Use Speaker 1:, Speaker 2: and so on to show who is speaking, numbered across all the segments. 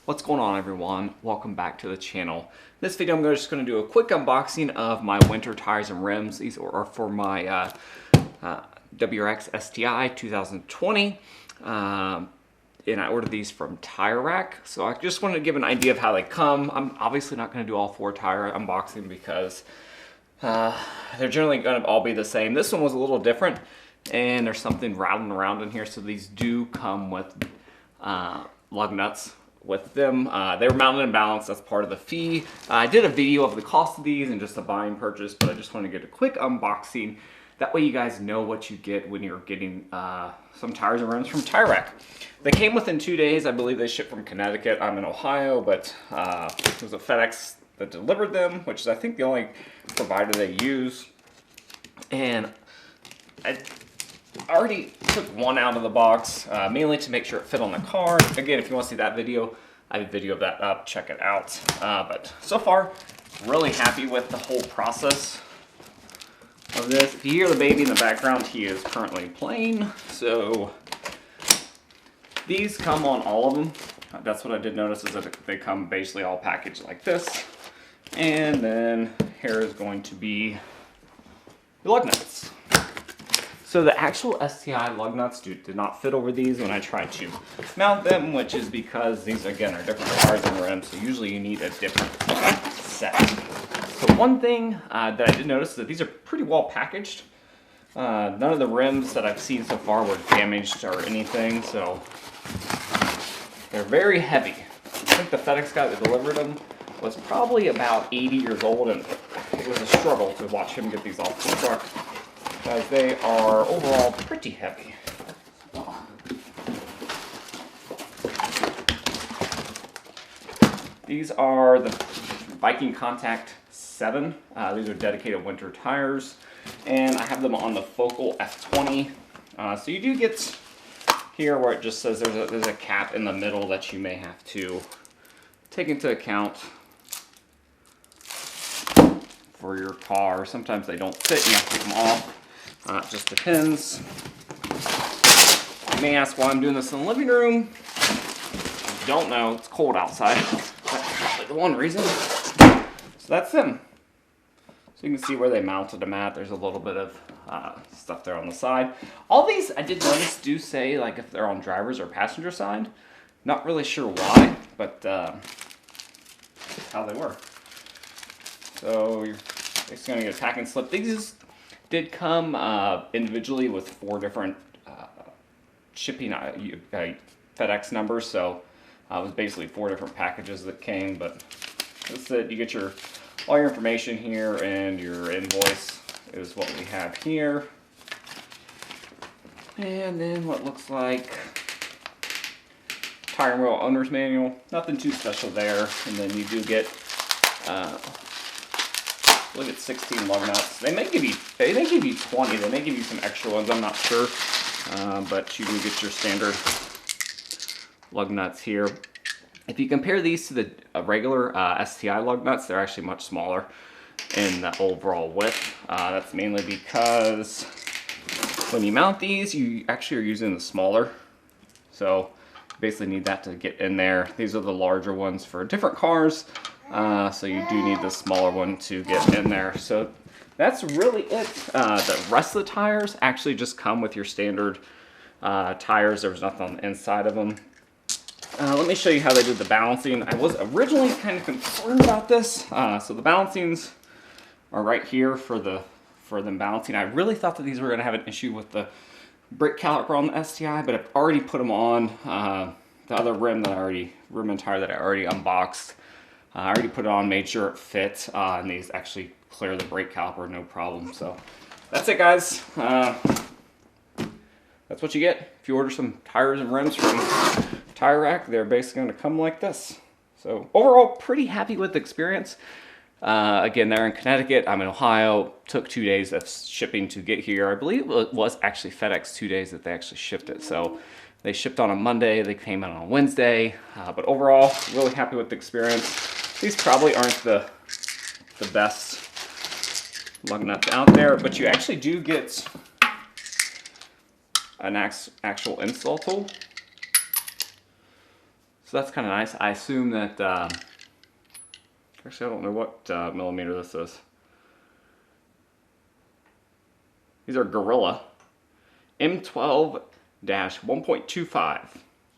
Speaker 1: What's going on, everyone? Welcome back to the channel. In this video I'm just going to do a quick unboxing of my winter tires and rims. These are for my WRX STI 2020 and I ordered these from Tirerack. So I just wanted to give an idea of how they come. I'm obviously not going to do all four tire unboxing because they're generally going to all be the same. This one was a little different and there's something rattling around in here, so these do come with lug nuts with them. They were mounted and balanced. That's part of the fee. I did a video of the cost of these and just a buying purchase, but I just want to get a quick unboxing. That way you guys know what you get when you're getting some tires and rims from Tirerack. They came within 2 days. I believe they shipped from Connecticut. I'm in Ohio, but it was a FedEx that delivered them, which is I think the only provider they use. And I already took one out of the box, mainly to make sure it fit on the car. Again, if you want to see that video, I have a video of that up, check it out. But so far, really happy with the whole process of this. If you hear the baby in the background, he is currently playing. So these come on all of them. That's what I did notice, is that they come basically all packaged like this. And then here is going to be the lug nuts. So the actual STI lug nuts did not fit over these when I tried to mount them, which is because these, again, are different tires and rims, so usually you need a different set. So one thing that I did notice is that these are pretty well packaged. None of the rims that I've seen so far were damaged or anything, so they're very heavy. I think the FedEx guy that delivered them was probably about 80 years old, and it was a struggle to watch him get these off the truck, as they are overall pretty heavy. These are the Viking Contact 7. These are dedicated winter tires, and I have them on the Focal F20. So you do get here where it just says there's a cap in the middle that you may have to take into account for your car. Sometimes they don't fit, you have to take them off. It just depends. You may ask why I'm doing this in the living room. If you don't know, it's cold outside. That's probably the one reason. So that's them. So you can see where they mounted them at. There's a little bit of stuff there on the side. All these, I did notice, do say like if they're on driver's or passenger side. Not really sure why, but that's how they were. So you're basically going to get a packing slip. These did come individually with 4 different shipping FedEx numbers, so it was basically 4 different packages that came, but that's it. You get all your information here, and your invoice is what we have here. And then what looks like tire and wheel owner's manual. Nothing too special there. And then you do get look at 16 lug nuts. They may give you 20. They may give you some extra ones. I'm not sure, but you can get your standard lug nuts here. If you compare these to the regular STI lug nuts, they're actually much smaller in the overall width. That's mainly because when you mount these, you actually are using the smaller. So you basically need that to get in there. These are the larger ones for different cars. So you do need the smaller one to get in there. So that's really it. The rest of the tires actually just come with your standard tires. There was nothing on the inside of them. Let me show you how they did the balancing. I was originally kind of concerned about this. So the balancings are right here for them balancing. I really thought that these were going to have an issue with the brake caliper on the STI, but I've already put them on. The other rim and tire that I already unboxed, I already put it on, made sure it fit, and these actually clear the brake caliper no problem. So that's it, guys. That's what you get if you order some tires and rims from Tirerack. They're basically going to come like this. So overall, pretty happy with the experience. Again, they're in Connecticut. I'm in Ohio. Took 2 days of shipping to get here. I believe it was actually FedEx 2 days that they actually shipped it. So they shipped on a Monday. They came in on a Wednesday. But overall, really happy with the experience. These probably aren't the best lug nuts out there, but you actually do get an actual install tool. So that's kind of nice. I assume that, actually I don't know what millimeter this is. These are Gorilla M12-1.25,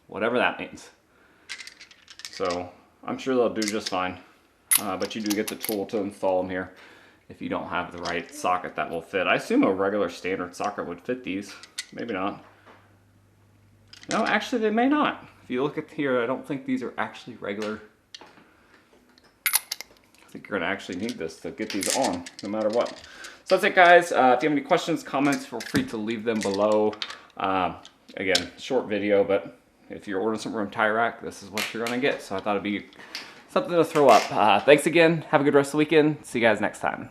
Speaker 1: whatever that means. So I'm sure they'll do just fine, but you do get the tool to install them here if you don't have the right socket that will fit. I assume a regular standard socket would fit these, maybe not. No, actually they may not. If you look at here, I don't think these are actually regular. I think you're gonna actually need this to get these on, no matter what. So that's it, guys. If you have any questions, comments, feel free to leave them below. Again, short video, but if you're ordering something from Tirerack, this is what you're gonna get. So I thought it'd be something to throw up. Thanks again. Have a good rest of the weekend. See you guys next time.